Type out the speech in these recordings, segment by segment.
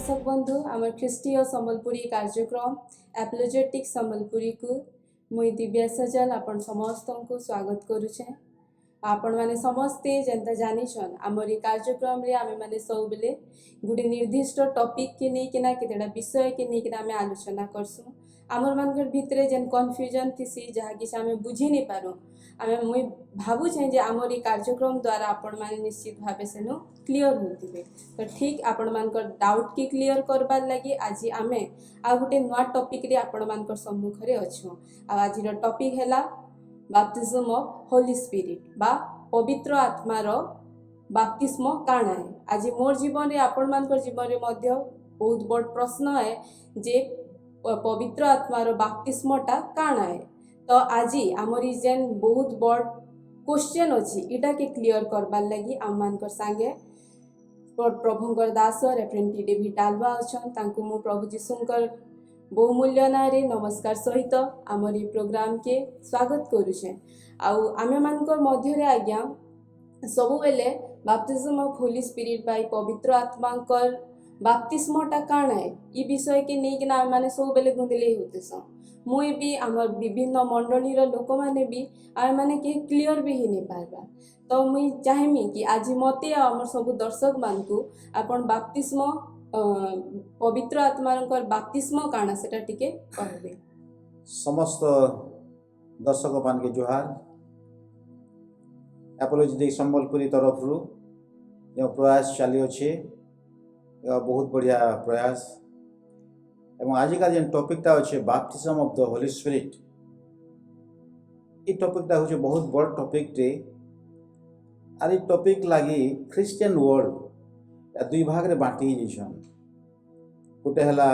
दर्शक बंधु आम ख्रीष्टीय संबलपुरी कार्यक्रम एपोलोजेटिक संबलपुरी को मुई दिव्या सजल आपण समस्त को स्वागत करुचे। आपण माने समस्ते जेंता जानिछन आमरी कार्यक्रम रे आमे माने सब बेले गुडी निर्दिष्ट टॉपिक के नै किना केतेडा विषय के नै किना आमे आलोचना करसु। आमर मानकर भितरे जेन कन्फ्यूजन थिसी जहा कि आमे बुझी नै पारो आमे मुई भाबु छै जे आमरी कार्यक्रम द्वारा आपण माने निश्चित भाबे सेनो क्लियर होतिबे। तो ठीक आपण मानकर डाउट की क्लियर करबार लागि आज आमे आ गुटे नवा टॉपिक रे आपण मानकर सम्मुख रे अछु। आ आज रो टॉपिक हैला बैप्टिज्म ऑफ होली स्पिरिट बा पवित्र आत्मार बाप्तिस्म काना है। आज मोर जीवन रे आपण मानकर जीवन रे मध्य बहुत बड़ प्रश्न है जे पवित्र आत्मार बाप्तिस्मटा काना है। तो आज आमरी जेन बहुत बड़ क्वेश्चन अछि इटा के क्लियर करबार लागि आम मानकर संगे प्रभुंकर दास रेफरेंट डेविड डालवा अछन तांको मु प्रभु जीशुंकर बहुमूल्य नारे नमस्कार सहित आमर ये प्रोग्राम के स्वागत करुचे। आउ आमे मानकर मध्य रे आज्ञा सबु बेले baptism of Holy Spirit by पवित्र आत्मांकर बाप्तिस्मटा काना है ई विषय के नै कि ना माने सब बेले गुंदले होतेस। मुई भी आमर विभिन्न मंडली रो लोक माने भी आमे माने के क्लियर भी ही नै पारबा। तो मुई चाहेमी कि आज मते आमर सब दर्शक मान को आपण बाप्तिस्म पवित्र आत्मार बाप्तिस्म काना सेटा टिके कहबे। समस्त दर्शक मान के जोहार। एपोलोजेटिक संबलपुरी तरफ रु जो प्रयास चली अच्छे बहुत बढ़िया प्रयास एवं आजिका जेन टॉपिकटा अच्छे baptism of the Holy Spirit ई टॉपिकटा होचे बहुत बड़ टॉपिक टे। आर ई टॉपिक लगी क्रिश्चियन वर्ल्ड या दुई भाग रे बांटी जैसन गोटे हला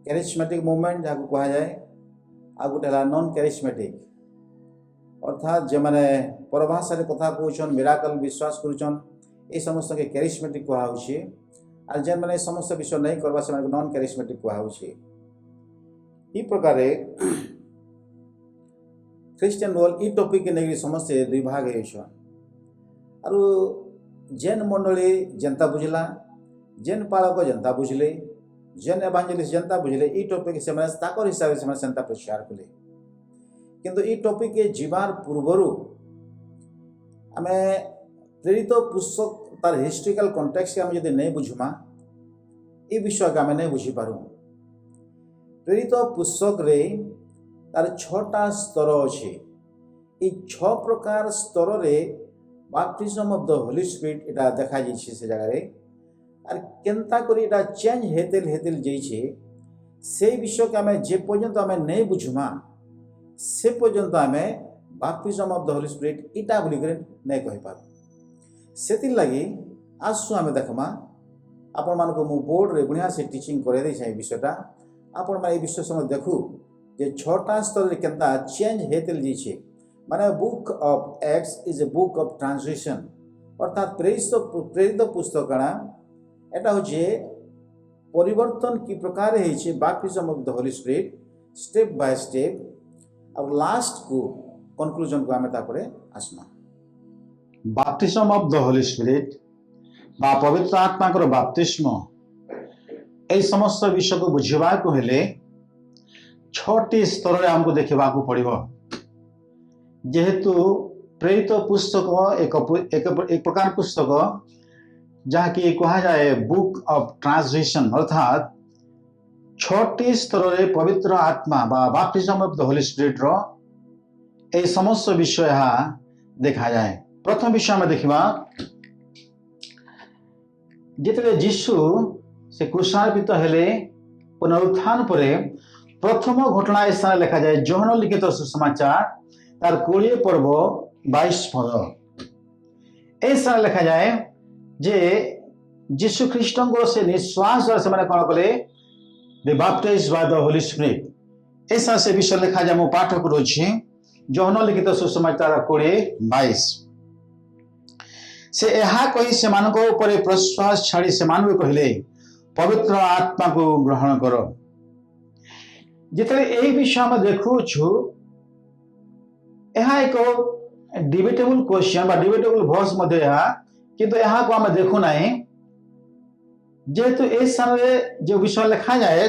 कैरिस्मेटिक मूवमेंट जहाँ कहा जाए आ गोटे हला नॉन कैरिस्मेटिक अर्थात जे माने परभाषा रे कथा कहउछन मिराकल विश्वास करूछन ए समस्त के कैरिस्मेटिक कहा होछि आर जेन माने समस्त विश्वास नहीं करबा से माने नॉन कैरिस्मेटिक कहा होछि। ई प्रकारे क्रिश्चियन वर्ल्ड ई टॉपिक के नेगरी समस्त दुई भाग हेछन आरो जेन मंडली जनता बुझला जेन पालक जनता बुझले जेन एवांजेलिस्ट जनता बुझले ई टॉपिक से माने ताकर हिसाब से माने जनता प्रचार कले। किंतु ई टॉपिक के जीवार पूर्वरु आमे प्रेरित पुस्तक तार हिस्टोरिकल कॉन्टेक्स्ट के आमे यदि नहीं बुझुमा ई विषय के आमे नहीं बुझी पारू। प्रेरित पुस्तक रे तार 6टा स्तर अछि। ई 6 प्रकार स्तर रे baptism of the Holy spirit एटा देखा जाइछे से जगह रे आर केनता करी एटा चेंज हेतेल जाइछे से विषय के आमे जे पर्यंत आमे नहीं बुझुमा से पर्यंत आमे baptism of the Holy spirit इटा बोली करे नहीं कहि पार। सेति लगी आसु आमे देखमा आपण मान को मु बोर्ड रे बुनिया से टीचिंग करे दै छै विषयटा आपण मान ए विषय समय देखु जे 6टा स्तर रे केनता चेंज हेतेल जाइछे। माने book of Acts is a book of transition अर्थात प्रेरित पुस्तक काना एटा होचे परिवर्तन की प्रकार हेछे baptism of the Holy Spirit step by step और लास्ट को कंक्लूजन को आमे तापरे आसमा। Baptism of the Holy Spirit बा पवित्र आत्मा को बाप्तिस्म ए समस्त विषय को बुझिबा को हेले 6टी स्तर रे हमको देखिबा को पड़िबो। जेहेतु प्रेरित पुस्तक एक प्रकार पुस्तक जहाँ की कहा जाए बुक ऑफ ट्रांसलेशन अर्थात 6टी स्तर रे पवित्र आत्मा बा baptism of the Holy Spirit रो ए समस्त विषय देखा जाए। प्रथम विषय में देखिबा जेतले यीशु से क्रूसार्पित हेले पुनरुत्थान परे प्रथम घटना स्थान लिखा जाए यूहन्ना लिखित सुसमाचार तार 20 पर्व 22 पद ए स्थान लिखा जाए जे यीशु ख्रीष्ट को से निश्वास द्वारा से माने कोन कले दे baptized by the Holy Spirit ऐसा से विषय लिखा जाए मु पाठ करूछि यूहन्ना लिखित सुसमाचार 20:22 से एहा कहि से मानको ऊपर प्रश्वास छाड़ी से मानवे कहले पवित्र आत्मा को ग्रहण करो। जितने ए विषय में देखु छु एहा एक डिबेटेबल क्वेश्चन बा डिबेटेबल वर्स मध्ये एहा किंतु एहा को हम देखु नाही जेहेतु ए स्थान जो विषय लिखा जाए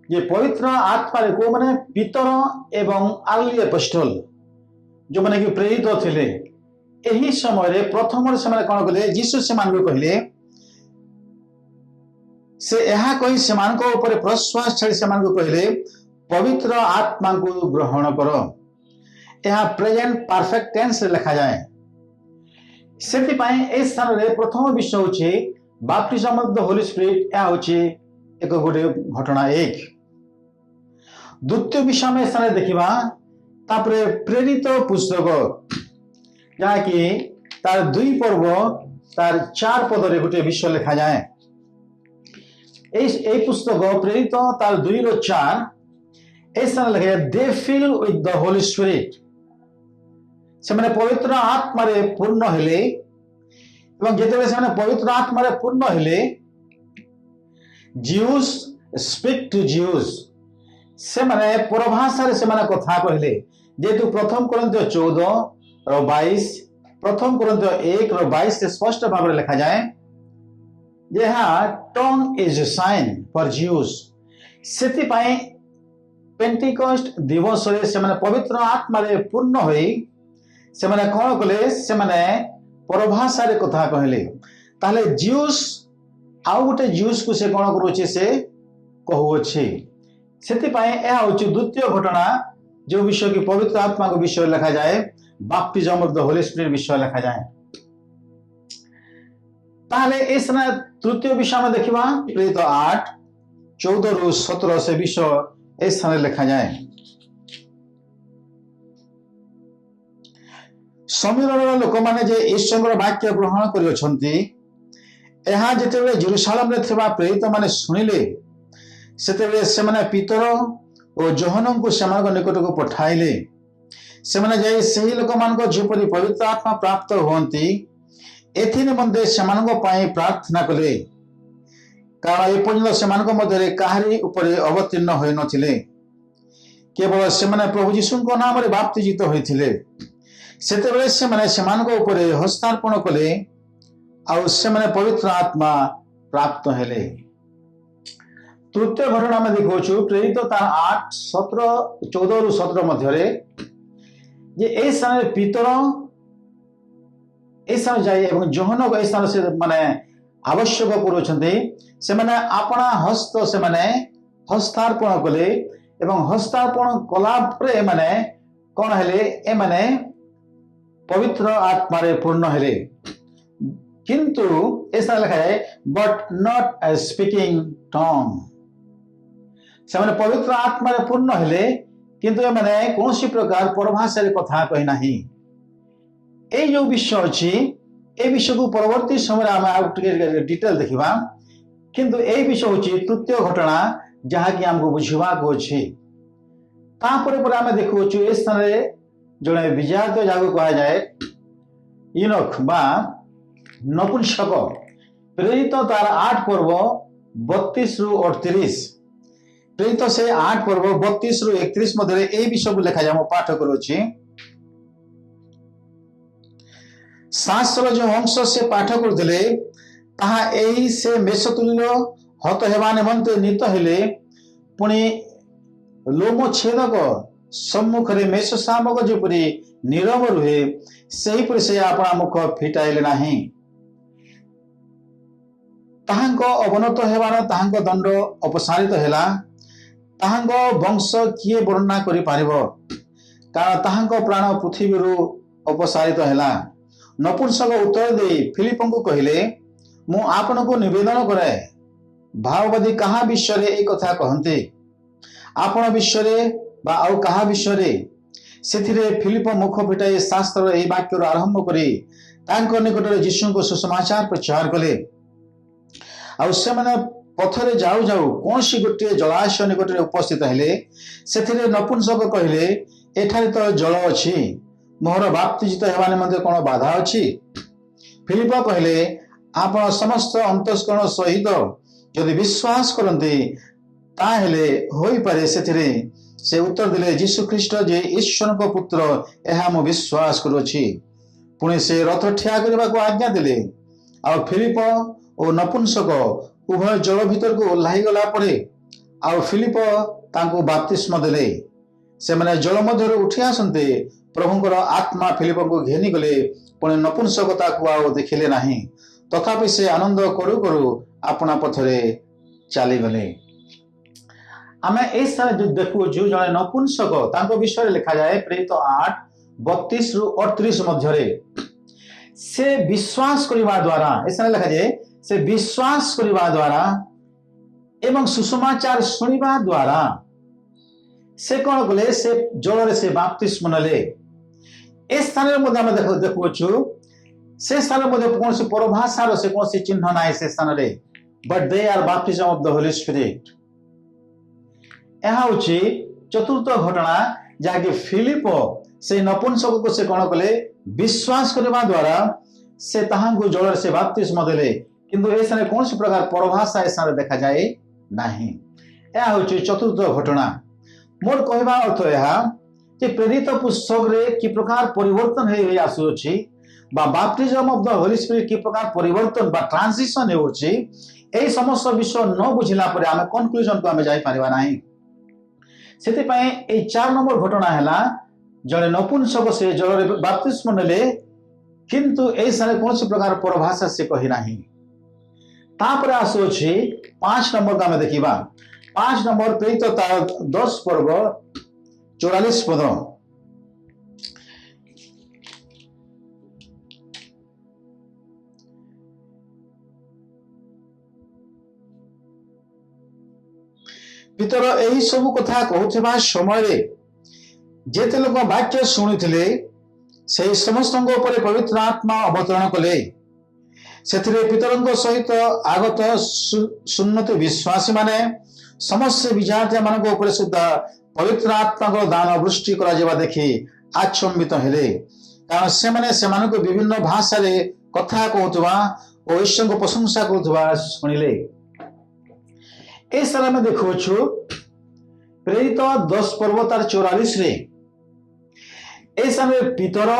जे पवित्र आत्मा को माने पितर एवं अर्ली एपोस्टल जो माने कि प्रेरित थिले एही समय प्रथम से कौन कले जीसु से कहले से यह कही से प्रश्वास छाड़ी से कहले पवित्र आत्मा को ग्रहण कर। यह प्रेजेंट परफेक्ट टेंस लिखा जाए से स्थान में प्रथम विषय होचे बाप्तिज्म ऑफ द होली स्पिरिट। यह होचे एक गोटे घटना एक। द्वितीय विषय में स्थान देखा तापरे प्रेरित पुस्तक जहाँ कि तार 2 पर्व तार 4 पदरे गोटे विषय लिखा जाए। ए पुस्तक प्रेरित तार 2:4 स्थान लिखा जाए दे fill with the Holy Spirit से माने पवित्र आत्मा रे पूर्ण हेले एवं जेतेबे से माने पवित्र आत्मा रे पूर्ण हेले ज्यूस स्पीक टू ज्यूस से माने परभाषा रे से माने कथा कहले जेतु प्रथम कोरिन्थियो 14:22 प्रथम कोरिन्थियो 1:22 से स्पष्ट भाव में लिखा जाए जे tongue is sign for Jews सेति पई पेंटिकॉस्ट दिवस रे से माने पवित्र आत्मा रे पूर्ण होई से माने कोन कले से माने परभाषा रे कथा कहले ताले ज्यूस आउ गोटे ज्यूस को से कोन करूची से कहूची सेति पई ए होची द्वितीय घटना जो विषय की पवित्र आत्मा को विषय लिखा जाए बाप्तिज्म ऑफ द होली स्पिरिट विषय लिखा जाए। ताले इस तृतीय विषय में देखिबा प्रेरित 8:14-17 से विषय इस स्थान लिखा जाए। सम्मेलन लोक माने जे ईश्वर वाक्य ग्रहण करि अछंती एहा जेतेबे जेरूशलेम रे थिबा प्रेरित माने सुनिले सेतेबे से माने पितर और जोहन को सेमान निकट को पठाइले से माने जाई सही लोक मान को जेपरि पवित्र आत्मा प्राप्त होंती एथि निमंते सेमान को पाई प्रार्थना कले कारण ए पर्यंत सेमान को मध्य काहरी ऊपर अवतीर्ण होय नथिले केवल से माने प्रभु यीशु को नाम रे बाप्तिजित होइथिले सेतेबेले से माने सेमान को ऊपर हस्तार्पण कले आ से माने पवित्र आत्मा प्राप्त हेले। तृतीय घटना में देखो प्रेरित तार 14:17 मध्य जे ए स्थान पितर ए स्थान जाए एवं जोहन को ए स्थान से माने आवश्यक करूछन्ते से माने अपना हस्त से माने हस्तार्पण कले एवं हस्तार्पण कला परे माने कोन हेले ए माने पवित्र आत्मा रे पूर्ण हेले किंतु ऐसा लिखा है बट नॉट स्पीकिंग टंग से माने पवित्र आत्मा रे पूर्ण हेले किंतु माने कोनसी प्रकार परभाषा रे कथा कहि नाही। ए जो विषय अछि ए विषय को परवर्ती समय हम आउट डिटेल देखिबा किंतु ए विषय अछि तृतीय घटना जहा कि हमको बुझिबा को अछि तापर पर हम देखु छु ए स्थान रे जणे विजात जागो कहा जाए इनोख बा नपुंसक प्रेरित तार 8 पर्व 32-38 प्रेरित से 8 पर्व 32-31 मध्य ए विषय को लिखा जाए पाठ करूची शास्त्र जो अंश से पाठ करथिले ताहा एही से मेषतुल्य हत हेबा निमंते नित हेले पुणी लोम छेदक सम्मुख रे मेष शामक जेपरि नीरव रुहे सही पर से अपना मुख फिटाइले नाही ताहांको अवनत हेबार ताहांको दंड अपसारित हेला ताहांको वंश किए वर्णना करि पारिबो कारण ताहांको प्राण पृथ्वी रु अपसारित हेला। नपुंसक उत्तर दे फिलिप को कहले मु आपन को निवेदन करे भाववादी कहा विषय रे ए कथा कहंते आपण विषय रे बा आउ कहा विषय रे सेथिरे फिलिप मुख फिटाई शास्त्र ए वाक्य आरंभ करी तांको निकट रे यीशु को सुसमाचार प्रचार कले आउ से माने पथरे जाऊ जाऊ कोनसी गोटे जलाशय निकट रे उपस्थित हेले सेथिरे नपुंसक कहले एठारे तो जल अछि मोहर बाप्तिजित हेबा निमंते कोन बाधा अछि फिलिप कहले आपण समस्त अंतस्करण सहित यदि विश्वास करंते ताहेले होई पारे सेथिरे से उत्तर दिले यीशु ख्रीष्ट जे ईश्वर को पुत्र एहा मो विश्वास करूछि पुणे से रथ ठिया करबा को आज्ञा दिले ଆଉ ଫିଲିପ ଓ ନପୁଂସକ ଉଭୟ ଜଳ ଭିତରକୁ ଓହ୍ଲାଇ ଗଲା ପରେ ଆଉ ଫିଲିପ ତାଙ୍କୁ ବାପ୍ତିସ୍ମ ଦେଲେ। ସେମାନେ ଜଳ ମଧ୍ୟରୁ ଉଠି ଆସନ୍ତେ ପ୍ରଭୁଙ୍କର ଆତ୍ମା ଫିଲିପଙ୍କୁ ଘେନିଗଲେ, ପୁଣି ନପୁଂସକ ତାକୁ ଆଉ ଦେଖିଲେ ନାହିଁ। ତଥାପି ସେ ଆନନ୍ଦ କରୁ କରୁ ଆପଣା ପଥରେ ଚାଲିଗଲେ। ଆମେ এই স্থানে ଦେଖୁଛୁ ଜଣେ ନପୁଂସକ, ତାଙ୍କ ବିଷୟରେ ଲେଖାଯାଏ ପ୍ରେରିତ 8:32-38 ମଧ୍ୟରେ। ସେ ବିଶ୍ୱାସ କରିବା ଦ୍ୱାରା, ଏ ସ୍ଥାନରେ ଲେଖାଯାଏ ସେ ବିଶ୍ୱାସ କରିବା ଦ୍ୱାରା ଏବଂ ସୁସମାଚାର ଶୁଣିବା ଦ୍ୱାରା ସେ କଣ କଲେ, ସେ ଜଳରେ ସେ ବାପ୍ତିସ୍ମ ନେଲେ। ଏ ସ୍ଥାନରେ ମଧ୍ୟ ଆମେ ଦେଖୁଅଛୁ ସେ ସ୍ଥାନରେ ମଧ୍ୟ କୌଣସି ପରଭାଷାର ସେ କୌଣସି ଚିହ୍ନ ନାହିଁ ସେ ସ୍ଥାନରେ, but they are baptism of the Holy Spirit. ଏହା ହେଉଛି ଚତୁର୍ଥ ଘଟଣା, ଯାହାକି ଫିଲିପ ସେଇ ନପୁଂସକକୁ ସେ କଣ କଲେ, ବିଶ୍ୱାସ କରିବା ଦ୍ୱାରା ସେ ତାହାଙ୍କୁ ଜଳରେ ସେ ବାପ୍ତିସ୍ମ ଦେଲେ। କିନ୍ତୁ ଏ ସ୍ଥାନରେ କୌଣସି ପ୍ରକାର ପରଭାଷା ଏ ସ୍ଥାନରେ ଦେଖାଯାଏ ନାହିଁ। ଏହା ହେଉଛି ଚତୁର୍ଥ ଘଟଣା। ମୋର କହିବା ଅର୍ଥ ଏହା ଯେ ପ୍ରେରିତ ପୁସ୍ତକରେ କି ପ୍ରକାର ପରିବର୍ତ୍ତନ ହେଇ ଆସୁଅଛି বা ବାପ୍ଟିଜମ ଅଫ ଦ ହୋଲି ସ୍ପିରିଟ କି ପ୍ରକାର ପରିବର୍ତ୍ତନ ବା ଟ୍ରାନ୍ସିସନ ହେଉଛି, ଏହି ସମସ୍ତ ବିଷୟ ନ ବୁଝିଲା ପରେ ଆମେ କନକ୍ଲୁଜନକୁ ଆମେ ଯାଇପାରିବା ନାହିଁ। ସେଥିପାଇଁ এই 4 নম্বর ଘଟଣା ହେଲା ଜଣେ ନପୁଂସକ ସେ ଜଳରେ ବାପ୍ତିସ୍ମ ନେଲେ, କିନ୍ତୁ ଏହି ସ୍ଥାନରେ କୌଣସି ପ୍ରକାର ପରଭାଷା ସେ କହି ନାହିଁ। ତାପରେ ଆସୁଅଛି 5 নম্বରକୁ ଆମେ ଦେଖିବା। 5 নম্বর ପ୍ରେରିତ 10 ପର୍ବ 44 ପଦ। ପିତର ଏହି ସବୁ କଥା କହୁଥିବା ସମୟରେ ଯେତେ ଲୋକ ବାକ୍ୟ ଶୁଣିଥିଲେ ସେହି ସମସ୍ତଙ୍କ ଉପରେ ପବିତ୍ର ଆତ୍ମା ଅବତରଣ କଲେ। ସେଥିରେ ପିତରଙ୍କ ସହିତ ଆଗତ ସୁନ୍ନତ ବିଶ୍ୱାସୀ ମାନେ ସମସ୍ତ ବିଜାତୀୟ ମାନଙ୍କ ଉପରେ ସୁଦ୍ଧା ପବିତ୍ର ଆତ୍ମାଙ୍କ ଦାନ ବୃଷ୍ଟି କରାଯିବା ଦେଖି ଆଚମ୍ବିତ ହେଲେ, କାରଣ ସେମାନେ ସେମାନଙ୍କୁ ବିଭିନ୍ନ ଭାଷାରେ କଥା କହୁଥିବା ଓ ଈଶ୍ୱରଙ୍କ ପ୍ରଶଂସା କରୁଥିବା ଶୁଣିଲେ। এই স্থানে ଆମେ ଦେଖୁଅଛୁ ପ୍ରେରିତ 10 ପର୍ବ ତାର 44ରେ এই ସ୍ଥାନରେ ପିତର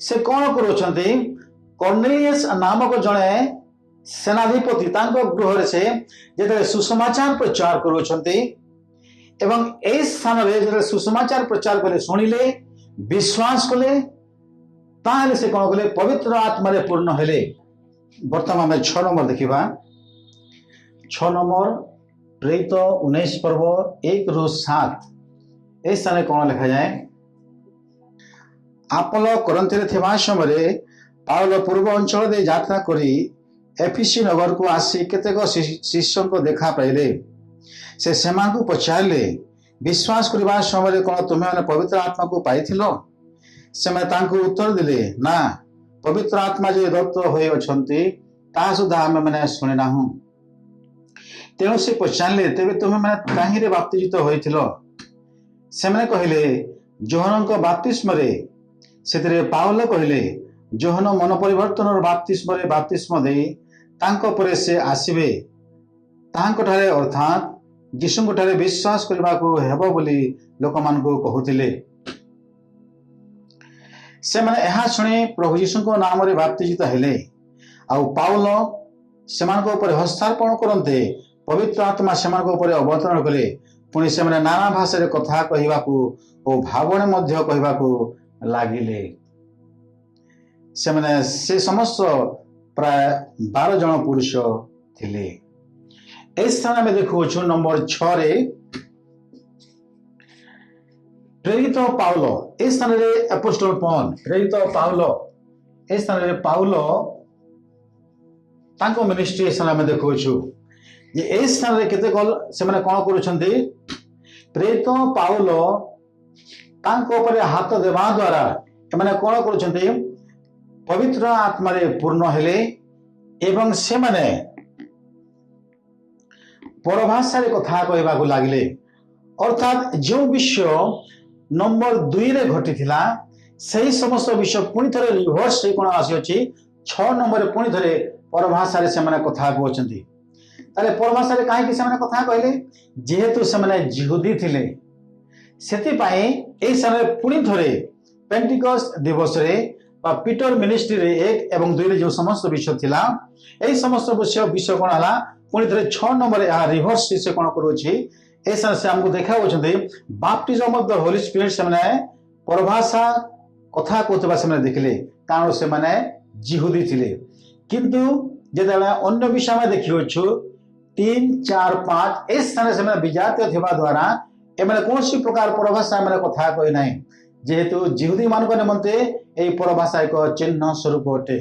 ସେ କଣ କରୁଛନ୍ତି, କର୍ନେଲିୟସ ନାମକ ଜଣେ ସେନାଧିପତି ତାଙ୍କ ଗୃହରେ ସେ ଯେତେବେଳେ ସୁସମାଚାର ପ୍ରଚାର କରୁଛନ୍ତି ଏବଂ এই ସ୍ଥାନରେ ଯେତେବେଳେ ସୁସମାଚାର ପ୍ରଚାର କଲେ, ଶୁଣିଲେ, ବିଶ୍ୱାସ କଲେ, ତାହେଲେ ସେ କଣ କଲେ, ପବିତ୍ର ଆତ୍ମାରେ ପୂର୍ଣ୍ଣ ହେଲେ। ବର୍ତ୍ତମାନ ଆମେ 6 নম্বর ଦେଖିବା। 6 নম্বর ପ୍ରେରିତ 19 ପର୍ବ 1-7। এই ସ୍ଥାନରେ କଣ ଲେଖାଯାଏ, ଆପଲ କରନ୍ଥରେ ଥିବା ସମୟରେ ପାଉଲ ପୂର୍ବ ଅଞ୍ଚଳ ଦେଇ ଯାତ୍ରା କରି ଏଫିସି ନଗରକୁ ଆସି କେତେକ ଶିଷ୍ୟଙ୍କ ଦେଖା ପାଇଲେ। ସେ ସେମାନଙ୍କୁ ପଚାରିଲେ, ବିଶ୍ୱାସ କରିବା ସମୟରେ କଣ ତୁମେମାନେ ପବିତ୍ର ଆତ୍ମାକୁ ପାଇଥିଲ? ସେମାନେ ତାଙ୍କୁ ଉତ୍ତର ଦେଲେ, ନା, ପବିତ୍ର ଆତ୍ମା ଯେ ଦତ୍ତ ହୋଇଅଛନ୍ତି ତାହା ସୁଦ୍ଧା ଆମେମାନେ ଶୁଣି ନାହୁଁ। ତେଣୁ ସେ ପଚାରିଲେ, ତେବେ ତୁମେମାନେ କାହିଁରେ ବାପ୍ତିଜିତ ହୋଇଥିଲ? ସେମାନେ କହିଲେ, ଯୋହନଙ୍କ ବାପ୍ତିସ୍ମରେ। ସେଥିରେ ପାଉଲ କହିଲେ, ଯୋହନ ମନ ପରିବର୍ତ୍ତନର ବାପ୍ତିସ୍ମରେ ବାପ୍ତିସ୍ମ ଦେଇ ତାଙ୍କ ପରେ ସେ ଆସିବେ, ତାହାଙ୍କଠାରେ ଅର୍ଥାତ୍ ଯୀଶୁଙ୍କଠାରେ ବିଶ୍ୱାସ କରିବାକୁ ହେବ ବୋଲି ଲୋକମାନଙ୍କୁ କହୁଥିଲେ। ସେମାନେ ଏହା ଶୁଣି ପ୍ରଭୁ ଯୀଶୁଙ୍କ ନାମରେ ବାପ୍ତିଜିତ ହେଲେ। ଆଉ ପାଉଲ ସେମାନଙ୍କ ଉପରେ ହସ୍ତାର୍ପଣ କରନ୍ତେ ପବିତ୍ର ଆତ୍ମା ସେମାନଙ୍କ ଉପରେ ଅବତରଣ କଲେ। ପୁଣି ସେମାନେ ନାନା ଭାଷାରେ କଥା କହିବାକୁ ଓ ଭାବଣେ ମଧ୍ୟ କହିବାକୁ ଲାଗିଲେ। ସେମାନେ ସେ ସମସ୍ତ ପ୍ରାୟ 12 ଜଣ ପୁରୁଷ ଥିଲେ। এই স্থানে ଆମେ ଦେଖୁଅଛୁ নম্বর 6ରେ ପ୍ରେରିତ ପାଉଲ। এই ସ୍ଥାନରେ ଆପୋଷ୍ଟଲ ପୌଲ, ପ୍ରେରିତ ପାଉଲ, এই ସ୍ଥାନରେ ପାଉଲ ତାଙ୍କ ମିନିଷ୍ଟ୍ରି ଏ ସ୍ଥାନରେ ଆମେ ଦେଖୁଅଛୁ ଯେ এই ସ୍ଥାନରେ କେତେ ସେମାନେ କଣ କରୁଛନ୍ତି, ପ୍ରେରିତ ପାଉଲ ତାଙ୍କ ଉପରେ ହାତ ଦେବା ଦ୍ୱାରା ଏମାନେ କଣ କରୁଛନ୍ତି, ପବିତ୍ର ଆତ୍ମାରେ ପୂର୍ଣ୍ଣ ହେଲେ ଏବଂ ସେମାନେ ପରଭାଷାରେ କଥା କହିବାକୁ ଲାଗିଲେ। ଅର୍ଥାତ୍ ଯେଉଁ ବିଷୟ নম্বর 2ରେ ଘଟିଥିଲା ସେହି ସମସ୍ତ ବିଷୟ ପୁଣି ଥରେ ରିଭର୍ସ ହେଇ କଣ ଆସିଅଛି, 6 নম্বରରେ ପୁଣି ଥରେ ପରଭାଷାରେ ସେମାନେ କଥା କହୁଛନ୍ତି। ତାହେଲେ ପରଭାଷାରେ କାହିଁକି ସେମାନେ କଥା କହିଲେ? ଯେହେତୁ ସେମାନେ ଜିହୁଦୀ ଥିଲେ, ସେଥିପାଇଁ ଏହି ସମୟରେ ପୁଣି ଥରେ ପେଣ୍ଟିକଷ୍ଟ ଦିବସରେ বা পিটর মিনিস্ট্রি রে 1 এবং 2 রে যে সমস্ত বিষয় थिला এই সমস্ত বিষয় কোন हला पुणी थे 6 नंबर या रिवर्स से कोन करूची ऐसा से हमको देखा होचंदे baptism of the Holy Spirit से माने परभाषा कथा कोतबा से माने देखले कारण से माने जिहुदी थिले किंतु जेदाला अन्य विषय में देखियोछु 3 4 5 इस स्थान से माने विजातीय थिबा द्वारा ए माने कोनसी प्रकार परभाषा माने कथा कोइ नाही जेहेतु जिहुदी मानक निमंते ए परभाषा एक चिन्ह स्वरूप अटे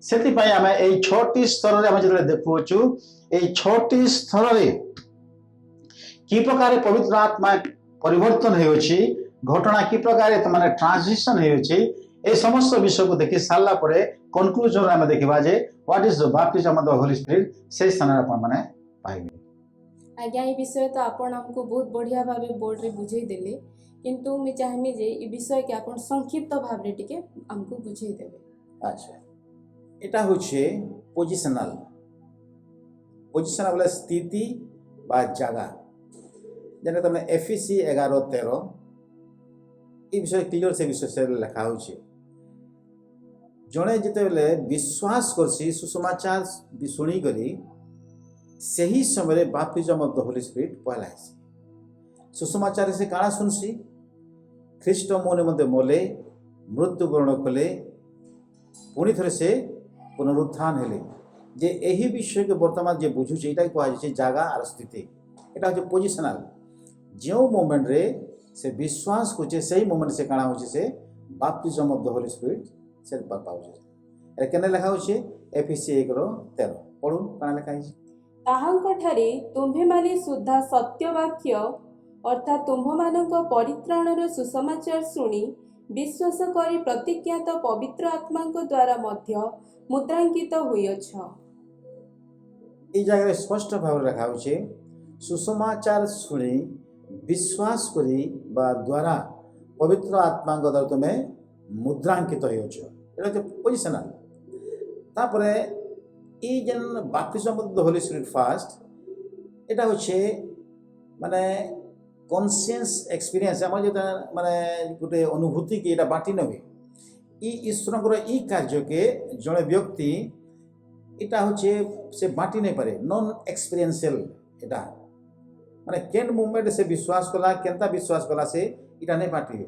सेति पई हमें ए 6टी स्तर रे हम जेदले देखुछु ए 6टी स्तर रे की प्रकार पवित्र आत्मा परिवर्तन होउछि घटना की प्रकार माने ट्रांजिशन होउछि ए समस्त विषय को देखि साला परे कंक्लूजन रे हम देखिबा जे what is the baptism of the Holy Spirit से स्थान रे अपन माने पाइबे आज्ञा ये विषय तो आपण हमको बहुत बढ़िया भाव बोर्ड रे बुझे देले किंतु मैं चाहमी जे ई विषय के आपण संक्षिप्त भाव रे टिके हमको बुझे देबे अच्छा এটা হচ্ছে পজিশনাল বলে স্থিতি বা জায়গা যেটা তোমরা এফিসি 11:13 এই বিষয়ে ক্লিয়ার সে বিষয়ে লেখা হচ্ছে জনে যেতেবেলে বিশ্বাস করছি সুসমাচার শুনি করি ସେହି ସମୟରେ ବାପ୍ତିଜମ ଅଫ୍ ଦ ହୋଲି ସ୍ପିରିଟ୍ ପହଲା ହେସି ସୁସମାଚାର ସେ କାଣା ଶୁଣସି ଖ୍ରୀଷ୍ଟ ମୋ ନିମନ୍ତେ ମଲେ ମୃତ୍ୟୁବରଣ କଲେ ପୁଣି ଥରେ ସେ पुनरुत्थान हेले जे यही विषय के वर्तमान जे बुझुचे एटा कहुचे जगह और स्थिति एटा होचे पोजिशनल जो मोमेंट रे से विश्वास कुचे सही मोमेंट से काना होचे से baptism of the Holy Spirit से पाउचे ए केने लिखा होचे एफएससी 1:13 पढु काना लिखा है ताहांक ठारे तुम्भे माने शुद्ध सत्यवाक्य अर्थात तुम्भमानक परित्राणर सुसमाचार सुनी विश्वास करी प्रतिज्ञात पवित्र आत्मांक द्वारा मध्य मुद्रांकित होइछ এই জায়গায় স্পষ্ট ভাবে লেখা হচ্ছে সুসমাচার শুনি বিশ্বাস করি বা দ্বারা পবিত্র আত্মাঙ্গ দ্বারা তুমি মুদ্রাঙ্কিত হয়েছ এটা হচ্ছে পজিশনাল তারপরে এই যে baptism of the Holy Spirit first এটা হচ্ছে মানে কনসিয়েন্স এক্সপিরিয়েন্স আমার যেটা মানে গোটে অনুভূতি কি এটা বাটি নেবে ই ईश्वर ই কার্যকে জনে ব্যক্তি এটা হচ্ছে সে বাটি নাই পারে নন এক্সপিরিয়েন্সিয়াল এটা মানে কেন মুভমেন্ট সে বিশ্বাস কলা কেনতা বিশ্বাস কলা সে এটা নাই বাটি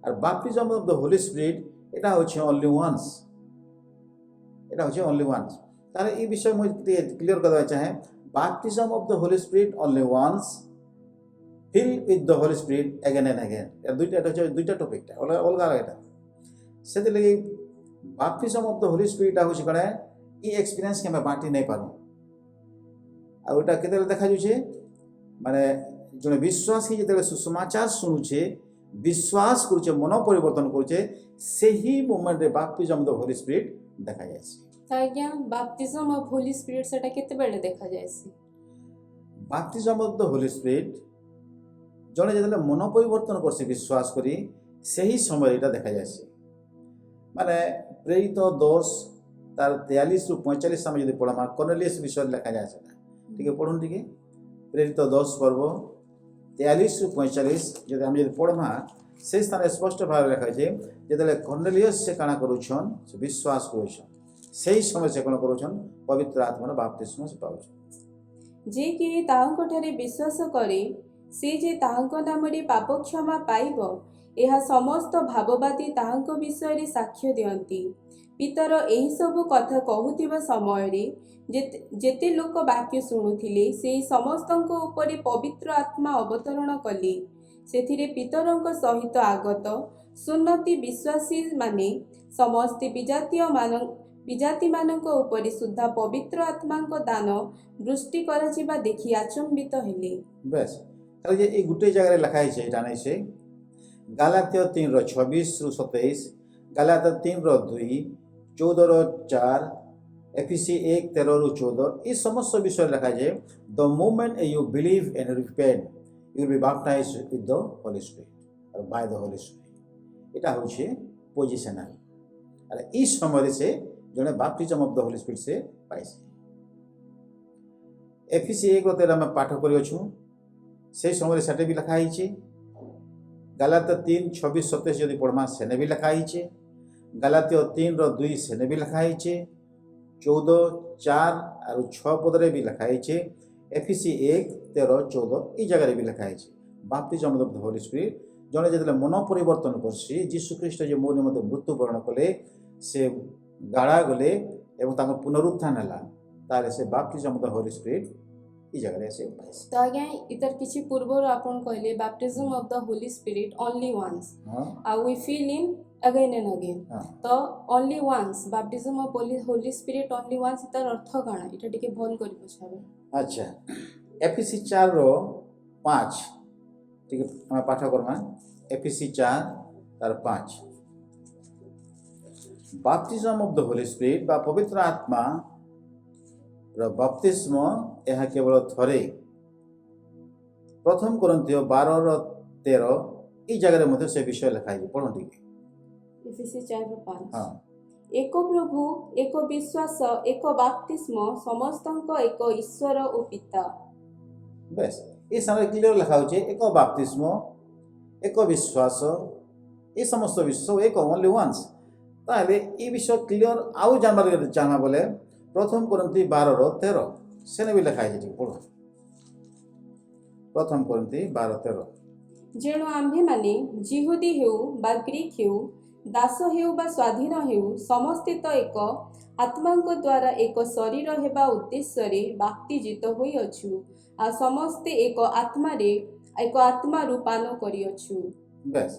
আর বাপ্তিজম অফ দ্য হোলি স্পিরিট এটা হচ্ছে অনলি ওয়ান্স এটা হচ্ছে অনলি ওয়ান্স তাহলে এই বিষয় মই ক্লিয়ার করতে চাহে baptism of the Holy Spirit only once fill with the Holy Spirit again and again এর দুইটা টপিকটা অলগা এটা से लगे baptism of the Holy Spirit होछि कने ई एक्सपीरियंस के मैं बांटी नहीं पारू आ ओटा केते देखा जुछे माने जने विश्वास की जेते सुसमाचार सुनुछे विश्वास करूछे मन परिवर्तन करूछे सेही मोमेंट रे baptism of the Holy spirit देखा जायछि आज्ञा बैप्टिज्म ऑफ होली स्पिरिट सेटा केते बेले देखा जायछि baptism of the Holy Spirit जने जेते मन परिवर्तन करसे विश्वास करी सेही समय एटा देखा जायछि माने प्रेरित 10 तार 43 रु 45 समय यदि पढ़मा कर्नेलियस विषय लिखा जाए ठीक है पढ़ुन ठीक है प्रेरित 10 पर्व 43 रु 45 यदि हम यदि पढ़मा से स्थान स्पष्ट भाव लिखा है जेतले कर्नेलियस से काना करूछन से विश्वास करूछन सही समय से कोन करूछन पवित्र आत्मा बपतिस्मा से पाउछन जे कि ताहांक ठारे विश्वास करे से जे ताहांक नामरे पाप क्षमा पाइबो ଏହା ସମସ୍ତ ଭାବବାଦୀ ତାହାଙ୍କ ବିଷୟରେ ସାକ୍ଷ୍ୟ ଦିଅନ୍ତି ପିତର ଏହି ସବୁ କଥା କହୁଥିବା ସମୟରେ ଯେତେ ଲୋକ ବାକ୍ୟ ଶୁଣୁଥିଲେ ସେହି ସମସ୍ତଙ୍କ ଉପରେ ପବିତ୍ର ଆତ୍ମା ଅବତରଣ କଲେ ସେଥିରେ ପିତରଙ୍କ ସହିତ ଆଗତ ସୁନ୍ନତି ବିଶ୍ୱାସୀମାନେ ସମସ୍ତେ ବିଜାତିମାନଙ୍କ ଉପରେ ସୁଦ୍ଧା ପବିତ୍ର ଆତ୍ମାଙ୍କ ଦାନ ଦୃଷ୍ଟି କରାଯିବା ଦେଖି ଆଚମ୍ବିତ ହେଲେ ବେଶ ତାହେଲେ ଏ ଗୋଟେ ଜାଗାରେ ଲେଖା ହେଇଛି ଏଇଟା ନାହିଁ ସେ गालात्य 3:26 रु 27 गालात्य 3:2 14:4 एफएससी 1:13 रु 14 ये समस्त विषय लिखा जाए the moment you believe and repent you will be baptised with the Holy spirit और बाय द होली स्पिरिट एटा होचे पोजिशनल अरे ई समय से जने baptism of the Holy Spirit से पाइसे एफएससी 1:13 में पाठ करियो से समय सेटे भी लिखा हिचे गालात्य 3:26-27 यदि पढ़मा सेने भी लिखा हिचे ଗାଲାତୀୟ 3:2 ସେନେ ବି ଲେଖା ହେଇଛେ 14:4 ଆରୁ 6 ପଦରେ ବି ଲେଖା ହେଇଛେ ଏଫିସି 1:13-14 এই ଜାଗାରେ ବି ଲେଖା ହେଇଛେ ବାପ୍ତିଜମ ଅଫ୍ ଦ ହୋଲି ସ୍ପିରିଟ୍ ଜଣେ ଯେତେବେଳେ ମନ ପରିବର୍ତ୍ତନ କରସି ଯୀଶୁ ଖ୍ରୀଷ୍ଟ ଯେ ମୋ ନିମନ୍ତେ ମୃତ୍ୟୁବରଣ କଲେ ସେ ଗାଡ଼ା ଗଲେ ଏବଂ ତାଙ୍କ ପୁନରୁତ୍ଥାନ ହେଲା ତାହେଲେ ସେ ବାପ୍ତିଜମ ଅଫ୍ ଦ ହୋଲି ସ୍ପିରିଟ୍ এই ଜାଗାରେ ସେ ପାଇছে ତ ଆଜ୍ଞା ଇତାର କିଛି ପୂର୍ବରୁ ଆପଣ କହିଲେ baptism of the Holy Spirit only once ହଁ ଆଉ we fill in again and again ହଁ ତ only once baptism of Holy Spirit only once तार अर्थ काଣା এটা ଟିକେ ভল কৰি বুঝাবে আচ্ছা এফিসি 4:5 ঠিক ଆମେ ପାଠ କରମା ଏଫିସି 4:5 ବାପ୍ତିଜମ ଅଫ୍ ଦ ହୋଲି ସ୍ପିରିଟ୍ ବା ପବିତ୍ର ଆତ୍ମା ର ବାପ୍ତିସ୍ମ ଏହା କେବଳ ଥରେ ପ୍ରଥମ କରନ୍ତୀୟ 12:13 এই ଜାଗାରେ ମଧ୍ୟ ସେ ବିଷୟ ଲେଖା ହେଇଛି ପଢ଼ ଟିକେ एफिसी 4:5 ହଁ एक प्रभु एक विश्वास एक बाप्तिस्म समस्तଙ୍କ एक ईश्वर ओ पिता ବେଶ এই ସମୟରେ କ୍ଲିୟର ଲେଖା ହେଉଛି ଏକ ବାପ୍ତିସ୍ମ ଏକ ବିଶ୍ୱାସ এই ସମସ୍ତ ବିଷୟ ଏକ ଓନ୍ଲି ୱାନ୍ସ ତାହେଲେ এই ବିଷୟ କ୍ଲିୟର ଆଉ ଜାଣିବାର ଚାହିଁବା ବୋଲେ ପ୍ରଥମ କରନ୍ତି 12:13 ସେନେ ବି ଲେଖା ହେଇଛି ଟିକେ ପଢ଼ ପ୍ରଥମ କରନ୍ତି 12:13 जेणु आम्भे माने जिहुदी हेउ बा ग्रीक हेउ दास हेउ बा स्वाधीन हेउ समस्ते तो एक आत्माଙ୍କ द्वारा एक शरीर हेबा उद्देश्य रे बाप्तिजित होई अछु आ समस्ते एक आत्मा रे एक आत्मा रूपान करी अछु ବେଶ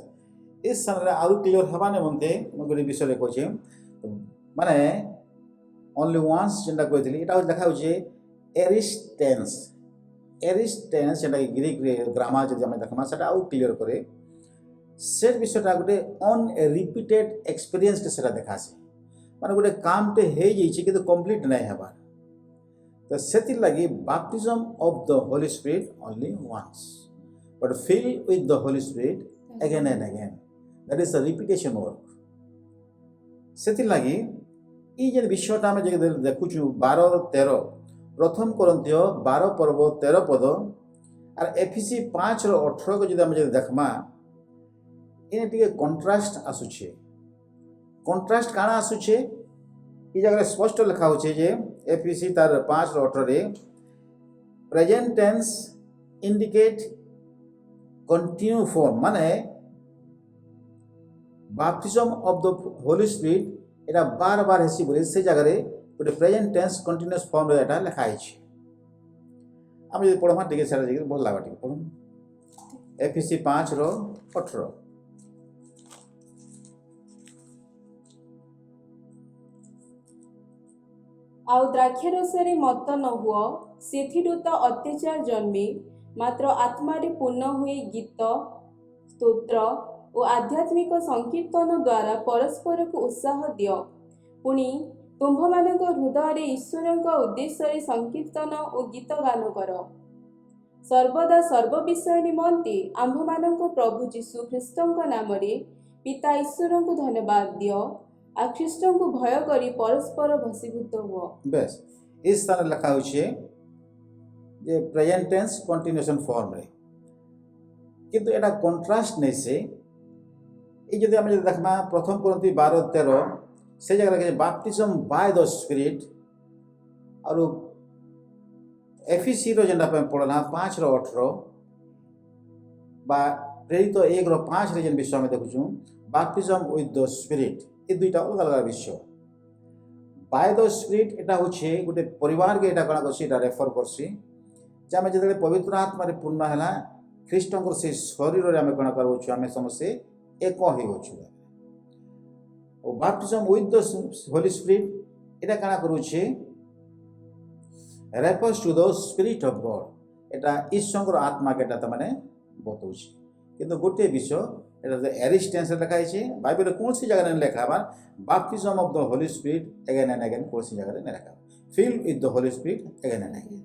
এই ସମୟରେ ଆହୁରି କ୍ଲିୟର ହେବା ନିମନ୍ତେ ମୁଁ ଗୋଟେ ବିଷୟରେ କହୁଛି ମାନେ ଓନ୍ଲି ୱାନ୍ସ ଯେନ୍ଟା କହିଥିଲି ଏଇଟା ଲେଖା ହେଉଛି ଏରିଷ୍ଟେନ୍ସ ଏରିଷ୍ଟେନ୍ସ ଯେନ୍ଟାକି ଗ୍ରୀକ୍ରେ ଗ୍ରାମାର ଯଦି ଆମେ ଦେଖମା ସେଟା ଆଉ କ୍ଲିୟର କରେ ସେ ବିଷୟଟା ଗୋଟେ ଅନରିପିଟେଡ୍ ଏକ୍ସପିରିଏନ୍ସଟେ ସେଟା ଦେଖାସି ମାନେ ଗୋଟେ କାମଟେ ହେଇଯାଇଛି କିନ୍ତୁ କମ୍ପ୍ଲିଟ୍ ନାଇଁ ହେବାର ତ ସେଥିର୍ଲାଗି baptism of the Holy Spirit only once but fill with the Holy Spirit again and again that is a repetition work ସେଥିର୍ଲାଗି এই যে বিষয়টা আমি যে দেখুছু 12:13 প্রথম করন্তীয় 12 পর্ব 13 পদ আর এফিসি 5:18 को যদি আমি যদি দেখমা এনে টিকে কন্ট্রাস্ট আসুছে কন্ট্রাস্ট কাଣା আসুছে এই জায়গায় স্পষ্ট লেখা হচ্ছে যে এফিসি তার 5:18 রে present tense indicate continue form মানে বাপ্তিজম অফ দ হোলি স্পিরিট এটা বারবার হেসি বলে সেই জায়গায় গোটে প্রেজেন্ট টেন্স কন্টিনিউয়াস ফর্মরে এটা লেখা হয়েছে আমি যদি পড়মা টিকে সেটা যে ভাল লাগা টিকে পড়ুন এফিসি 5:18 ଆଉ ଦ୍ରାକ୍ଷାରସରେ ମତ ନ ହୁଅ ସେଥିରୁ ତ ଅତ୍ୟାଚାର ଜନ୍ମେ ମାତ୍ର ଆତ୍ମାରେ ପୂର୍ଣ୍ଣ ହୋଇ ଗୀତ ସ୍ତୋତ୍ର ଓ ଆଧ୍ୟାତ୍ମିକ ସଂକୀର୍ତ୍ତନ ଦ୍ୱାରା ପରସ୍ପରକୁ ଉତ୍ସାହ ଦିଅ ପୁଣି ତୁମ୍ଭମାନଙ୍କ ହୃଦୟରେ ଈଶ୍ୱରଙ୍କ ଉଦ୍ଦେଶ୍ୟରେ ସଂକୀର୍ତ୍ତନ ଓ ଗୀତ ଗାନ କର ସର୍ବଦା ସର୍ବ ବିଷୟ ନିମନ୍ତେ ଆମ୍ଭମାନଙ୍କ ପ୍ରଭୁ ଯୀଶୁ ଖ୍ରୀଷ୍ଟଙ୍କ ନାମରେ ପିତା ଈଶ୍ୱରଙ୍କୁ ଧନ୍ୟବାଦ ଦିଅ ଆଉ ଖ୍ରୀଷ୍ଟଙ୍କୁ ଭୟ କରି ପରସ୍ପର ଭସୀଭୂତ ହୁଅ বেশ এই স্থানে লেখা হয়েছে যে প্রেজেন্ট টেন্স কন্টিনিউশন ফর্মরে কিন্তু এটা কন্ট্রাস্ট নেইছে এই যদি আমি যদি দেখমা প্রথম করন্তি 12:13 সেই জায়গায় লেখা বাপ্তিজম বাই দ স্পিরিট আর এফিসি रो যেটা আমি পড়লা 5:18 বা প্রেরিত 1:5 রে যেন বিষয় আমি দেখুছু বাপ্তিজম উইথ দ স্পিরিট এই দুইটা अलग अलग বিষয় বাই দ স্পিরিট এটা হচ্ছে গোটে পরিবারকে এটা কাଣା করছি এটা রেফর করছি যে আমি যেতবে পবিত্র আত্মারে পূর্ণ হেলা খ্রিস্টঙ্কর সেই শরীরে আমি কাଣା করবছু আমি সমস্তে এক হয়ে গছু ও baptism with the Holy Spirit এটা কাଣା করুছে refers to the Spirit of God এটা ঈশ্বরঙ্কর আত্মাকে এটা মানে বতাউছে কিন্তু গোটে বিষয় এটা এরিস্টেন্সে লেখা হয়েছে বাইবেলের কোনসি জায়গায় লেখা আবার baptism of the Holy Spirit again and again কোনসি জায়গায় লেখা fill with the Holy Spirit again and again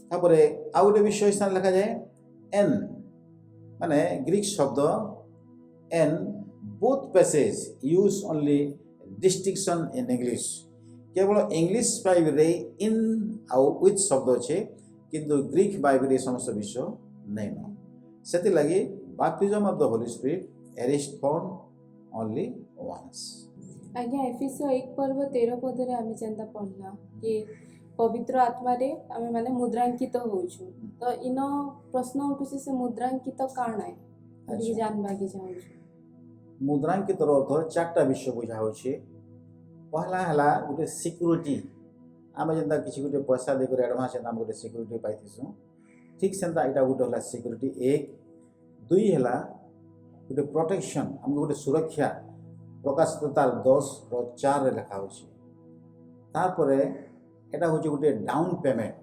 তারপরে আর গোটে বিষয় স্থানে লেখা যায় এন মানে গ্রিক শব্দ N both passage use only distinction in English cable English বাইবেলে ইন আউ উইথ শব্দ আছে কিন্তু গ্রিক বাইবেলে এই সমস্ত বিষয় নেই না ସେଥିଲାଗି baptism of the Holy Spirit is found only once. आज्ञा एफिस 1:13 आमे जेंता पढ़ला कि पवित्र आत्मा रे आमे माने मुद्रांकित होउछु तो इन प्रश्न उठुछि से मुद्रांकित काण है ये जानबा के चाहूछु। मुद्रांकित अर्थ चारटा विषय बुझा होछि। पहला हला गोटे सिक्योरिटी, आमे जेंता किछि गोटे पैसा दे कर एडवांस हम गोटे सिक्योरिटी पाइथिसु, ठीक सेंता एटा गोटे हला सिक्योरिटी एक। दुई हला गोटे प्रोटेक्शन, हम गोटे सुरक्षा प्रकाशित तार 10:4 रे लिखा होछि। तारपरे एटा होछि गोटे डाउन पेमेंट,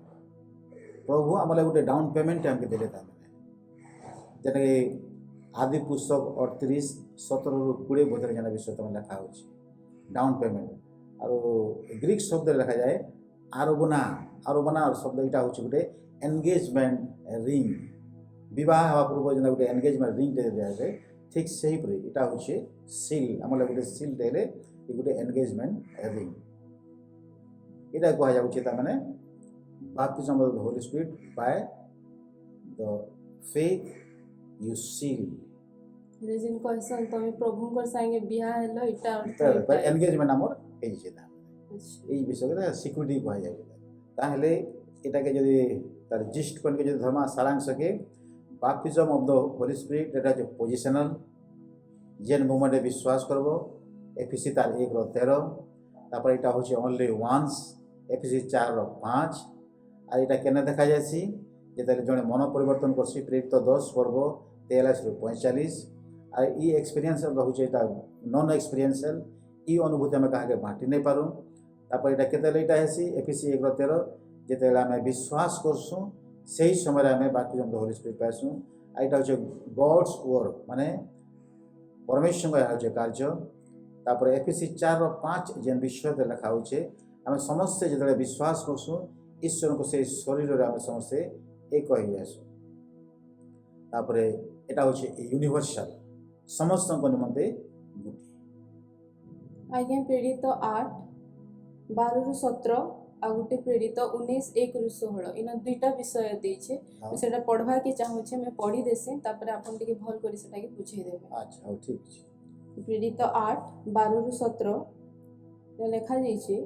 प्रभु आमले गोटे डाउन पेमेंट हमके देले ता माने जेटा कि आदि पुस्तक 38:17-20 भीतर जेना विषय तम लिखा होछि डाउन पेमेंट। आरो ग्रीक शब्द लिखा जाए आरोबना, आरोबना शब्द एटा होछि गोटे एंगेजमेंट रिंग, विवाह हवा पूर्व जेना गोटे एंगेजमेंट रिंग दे दिया जाए, ठीक सही परे एटा होछि सील, आमले गोटे सील देले ए गोटे एंगेजमेंट रिंग। एटा कहा जाउछि ता माने baptism of the Holy Spirit by the faith you seal, रेजिन कहसन तमे प्रभुंकर संगे बियाह हेलो इटा पर एंगेजमेंट हमर हे छै ता अच्छा এই বিষয়টা সিকিউরিটি কয়া যায়। তাহলে এটাকে যদি তার জিস্ট কোনকে যদি ধর্মা সারাংশকে বাপটিজম অফ দ্য হোলি স্পিরিট এটা হচ্ছে পজিশনাল, যেন মোমেন্টে বিশ্বাস করব এফিসি তার 1:13, তারপর এটা হচ্ছে অনলি ওয়ান্স এফিসি 4:5। আর এটা কেন দেখা যাচ্ছি যেটা জনে মন পরিবর্তন করছি প্রেরিত 10:43-45। আর এই এক্সপিরিয়েন্স রହୁଛି এটা নন এক্সপিরিয়েন্সিয়াল, এই অনুভূতি আমি কাহাকে বাঁটি নাই পারু। তারপর এটা কেতেলে এটা হেসি এফিসি 1:13 যেতেলে আমি বিশ্বাস করছু সেই সময় আমি বাপটিজম অফ দ্য হোলি স্পিরিট পাইছু। আর এটা হচ্ছে গডস ওয়ার্ক মানে পরমেশ্বর হচ্ছে কার্য। তারপরে এফিসি 4:5 যেন বিষয়তে লেখা হচ্ছে আমি সমস্ত যেতে বিশ্বাস করছু ঈশ্বরকে সেই শরীরে আমি সমস্ত এক হয়ে আসু। তারপরে এটা হচ্ছে ইউনিভার্সাল সমস্ত নিমন্তে গোটি। आज्ञा प्रेरित 8:12-17 आ गुटे प्रेरित 19:1-16 इन दुईटा विषय देछे। हाँ। मैं सेटा पढ़वा के चाहू छे, मैं पढ़ी देसे तापर आपन टिके भल करी सेटा के बुझे देबे। अच्छा हो ठीक छै। प्रेरित 8:12-17 लेखा जाइछे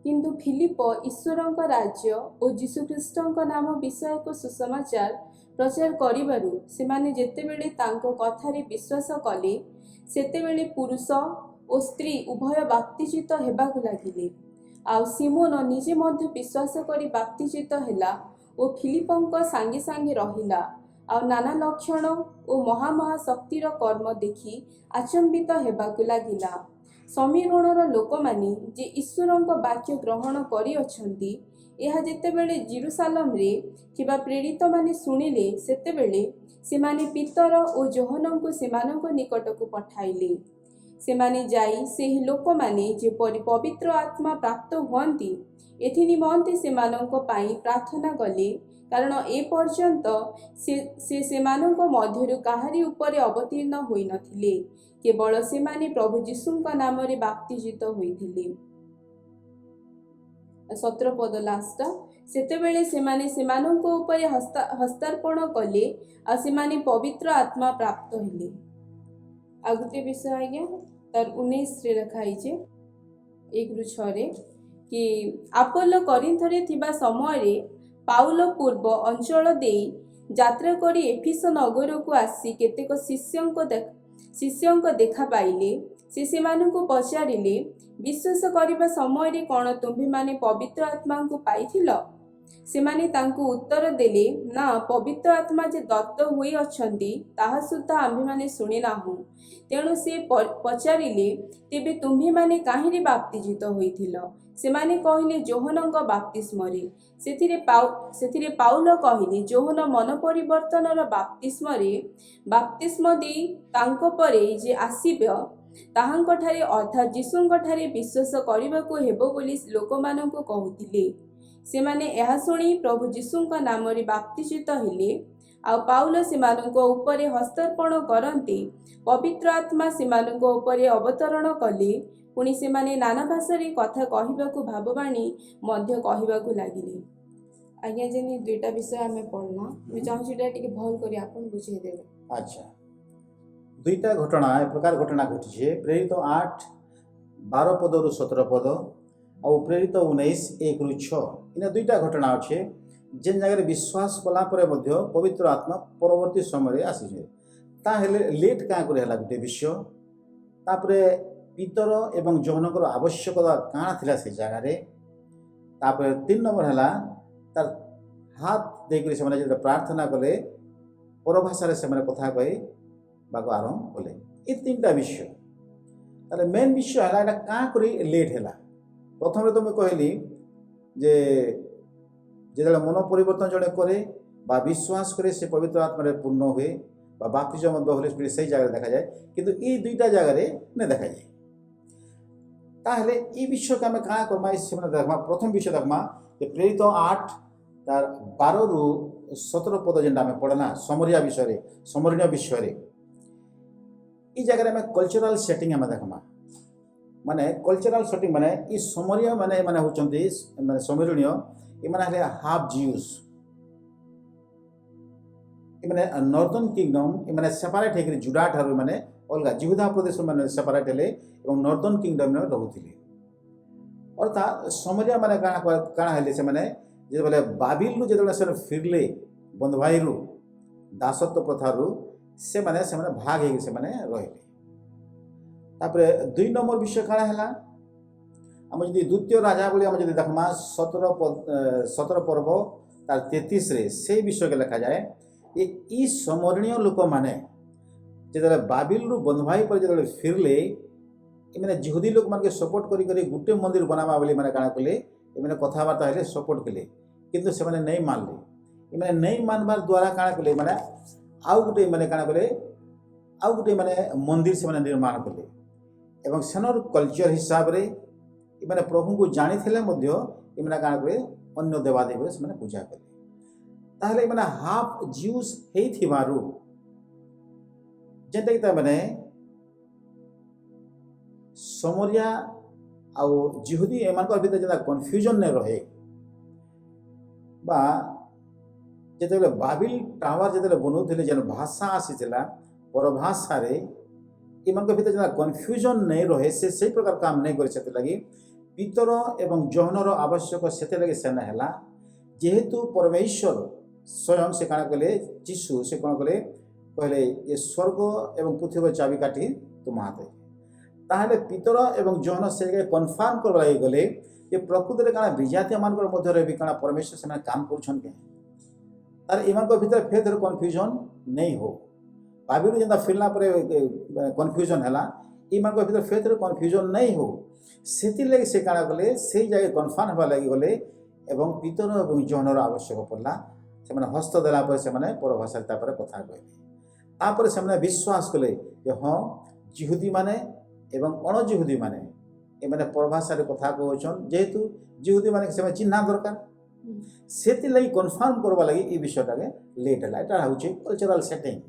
किंतु फिलिप ईश्वरଙ୍କ राज्य और जीशुख्रीष्टଙ୍କ नाम विषयक सुसमाचार प्रचार करिबारु सेमाने जेतेबेले तांको कथारे विश्वास कले सेतेबेले पुरुष और स्त्री उभय बाप्तिजित हेबाकु लागिले। आ सिमोन निजे मध्य विश्वास करी बाप्तिजित हेला और फिलिपଙ୍କ सांगे सांगे रहिला। आ नाना लक्षण और महामहाशक्तिर कर्म देखि आचंबित हेबाकु लागिला। समीरणर लोक माने जे ईश्वरଙ୍କ वाक्य ग्रहण करि अछंती एहा जेतेबेले जेरुसालेम रे थिबा प्रेरित माने सुनिले सेतेबेले सेमाने पितर और जोहनଙ୍କୁ सेमानଙ୍କ निकटକୁ पठाइले। सेमाने जाई सेही लोक माने जे पवित्र आत्मा प्राप्त हुअंती एथि निमंते सेमानଙ୍କ पाई प्रार्थना कले, कारण ए पर्यंत से सेमानଙ୍କ मध्यरु काहारी उपरे अवतीर्ण होई नथिले, केवल सेमाने प्रभु जीशुଙ୍କ नामरे बाप्तिजित होइथिले। 17 पद लास्ट सेतेबेले सेमाने सेमानଙ୍କ उपरे हस्तार्पण कले आ सेमाने पवित्र आत्मा प्राप्त हेले। आगुते विषय आज्ञा तार 19 रे रखाई छे 1-6 रे कि आपोलो करिन्थरे थिबा समय रे पाउलो पूर्व अंचल देई यात्रा करी एफिस नगर को आसी केतेक शिष्यंक देखा पाइले। से सेमानଙ୍କୁ पचारिले विश्वास करिबा समय रे कोन तुम्ही माने पवित्र आत्मा को पाइथिल? सेमाने तांको उत्तर देले ना पवित्र आत्मा जे दत्त होई अछंती ताहा सुद्धा आम्भे माने सुनि नाहु। तेणु से पचारिले तेबे तुम्ही माने काहिरे बाप्तिजित होइथिल? सेमाने कहिले जोहनଙ୍କ बाप्तिस्मरे। सेथिरे पाउलो कहिले जोहन मन परिवर्तनर बाप्तिस्म देई तांको परे जे आसीबे ताहांको ठारे अर्थात जीशुंको ठारे विश्वास करिबाको हेबो बोली लोकमानंको कहुथिले। सेमाने एहा सुनी प्रभु जीशुंको नामरे बाप्तिजित हेले। आ पाउलो सेमानंको उपरे हस्तार्पण करन्ते पवित्र आत्मा सेमानंको उपरे अवतरण कले। पुणी सेमाने नाना भाषारे कथा कहिबाकू भाववाणी मध्य कहिबाकू लागिले। आज्ञा जेनी दुईटा विषय आमे पढ़ना, मैं चाहूँ टिके भल करी आपन बुझे देबे। अच्छा दुईटा घटना ए प्रकार घटना घटी प्रेरित 8:12-17 और प्रेरित 19:1-6 इन दुईटा घटना अच्छे जेन जगह विश्वास कला पवित्र आत्मा परवर्ती समय आसी लेट क्या गोटे विषय तापरे पीतर एवं जौनकर आवश्यकता काଣା थिला से जगह तापरे 3 नंबर है तार हाथ देकर से प्रार्थना कले पर भाषा से कथा कहे बाको आरंभ कले ये 3टा विषय ताले मेन विषय है एटा क्या करी लेट है प्रथम तो मैं कहली जे जो मन परिवर्तन जड़े करे बा विश्वास करे से पवित्र आत्मा पूर्ण हुए बा बाप्तिजम होली स्पिरिट से जगह देखा जाए किंतु ये दुईटा जगह नहीं देखा जाए ताहले ये विषय का आम क्या करमा देखमा प्रथम विषय देखमा प्रेरित 8 तार 12-17 पद जेनटा आम पढ़ना समरिया विषय समरणीय विषय ये जगह में कल्चरल सेटिंग आम देखमा माने कल्चरल सेटिंग माने ये समरिया माने माने होचंती माने समरणीय ये माने हाफ जीव्स ये माने नॉर्दर्न किंगडम ये माने सेपरेट है जुडा ठार माने अलग जिहुदा प्रदेश माने सेपरेट हेले एवं नॉर्दर्न किंगडम में रहुथिले अर्थात समरिया माने काଣା हेले से माने जे बोले बाबिल नु जेतले से फिरले बंधभाई रु दासत्व प्रथा रु से माने भाग हे से माने रहिले तापरे 2 नंबर विषय काଣା हैला हम यदि द्वितीय राजा बोली हम यदि देखमा 17 पर्व तार 33 रे से विषय के लिखा जाए ये समरणीय लोक माने जेतले बाबिल रु बंधभाई पर जेतले फिरले माने जिहुदी लोक मान के सपोर्ट करी गुटे मंदिर बनावा बोली माने काଣା कले माने कथाबार्ता हेले सपोर्ट कले किंतु से माने नहीं मानले माने नहीं मानबार द्वारा काଣା कले माने आउ गुटे माने काଣା कले आउ गुटे माने मंदिर से माने निर्माण कले एवं सेनर कल्चर हिसाब रे माने प्रभु को जानी थिले मध्य माने काଣା कले अन्य देवादेव से माने पूजा कले ताहले माने हाफ जीव्स हेई थिबारु जेंटा कि माने समरिया आउ जिहुदी एमानकर भीतर जेता कन्फ्यूजन ने रहे बा जेतेबेले बाबिल टावर जेतेबेले बनौथिले जेन भाषा आसीथिला पर भाषा रे एमानकर भीतर जेता कन्फ्यूजन नहीं रहे से प्रकार काम नहीं करे सेते लगी पीतर एवं जौनर आवश्यक सेते लगी सेना हैला जेहेतु परमेश्वर स्वयं से काଣା कले यीशु से कोन कले कहले ये स्वर्ग एवं पृथ्वी चाबी काटी तुम हाथ ताहले पितर एवं जौन से कन्फर्म करबा लागि गले ये प्रकृति रे काଣା विजातीय मानकर मध्य रे भी काଣା परमेश्वर से काम करछन के तार इमान को भीतर फेथ रे कन्फ्यूजन नहीं हो बाबिल जेंता फिरला परे कन्फ्यूजन हैला इमान को भीतर फेथ रे कन्फ्यूजन नहीं हो सेति लागि से काଣା गले से जगह कन्फर्म होबा लागि गले एवं पितर एवं जौनर आवश्यक पड़ला से माने हस्त देला पर से माने पर भाषा तापर कथा कहले तापर से माने विश्वास कले जे हां जिहुदी माने एवं अणजिहुदी माने ए माने परभाषा रे कथा कहछन जेहेतु जिहुदी माने से चिन्हा दरकार सेति लई कन्फर्म करबा लगी ई विषयटा के लेट हला एटा होचे कल्चरल सेटिंग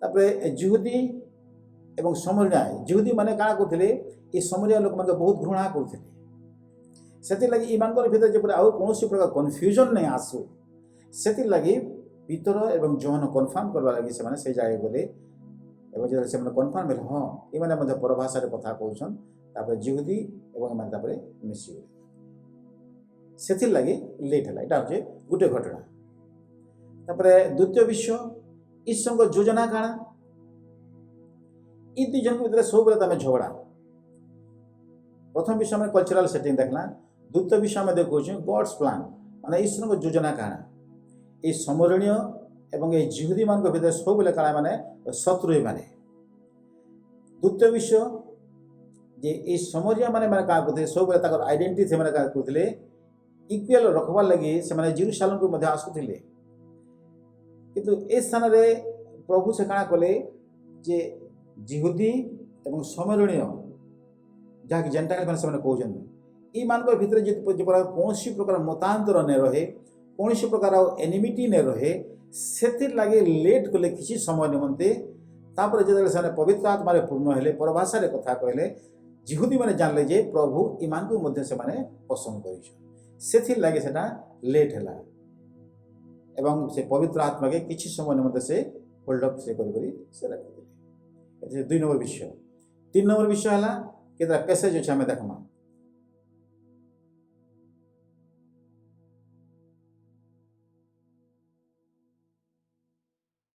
तापरे जिहुदी एवं समरिया जिहुदी माने काଣା करथिले ई समरिया लोक माने बहुत घृणा करथिले सेति लगी ई मानकर भीतर जे आउ कोनोसी प्रकार कन्फ्यूजन नै आसु सेति लगी पितर एवं जौन कन्फर्म करबा लगी से माने से जाय गले एवं जे से माने कन्फर्म भेल हां ई माने मध्य परभाषा रे कथा कहछन तापर जिहुदी एवं माने तापर मिसियो सेति लगी लेट हला एटा होचे गुटे घटना तापर द्वितीय विषय ईश्वर को योजना काଣା ई दुई जन के भीतर सब बेले तमे झगड़ा प्रथम विषय में कल्चरल सेटिंग देखला द्वितीय विषय में देखो गॉड्स प्लान माने ईश्वर को योजना काଣା ए समरणीय एवं ए जिहुदी मान को भीतर सब बेले काଣା माने शत्रु माने द्वितीय विषय जे ए समरिया माने माने का करथे सब बेले ताकर आइडेंटिटी से माने का करथिले इक्वल रखबा लगी से माने जेरूशलेम को मध्य आसुथिले किंतु ए स्थान रे प्रभु से काଣା कले जे जिहुदी एवं समरणीय जहाँ जेंटाइल माने से कहउछन ई मानकर भीतर जे कोनोसी प्रकार मतांतर ने रहे कोनोसी प्रकार एनिमिटी ने रहे सेति लागे लेट कले किछि समय निमंते तापर जे से पवित्र आत्मा रे पूर्ण हेले परभाषा रे कथा कहले जिहुदी माने जानले जे प्रभु ईमान को मध्य से माने पसंद करिछ सेति लागे सेटा लेट हला एवं से पवित्र आत्मा के किछि समय निमंते से होल्ड अप से करी से रखि दुई नंबर विषय। 3 नंबर विषय है कि पैसेज अच्छे आम देखमा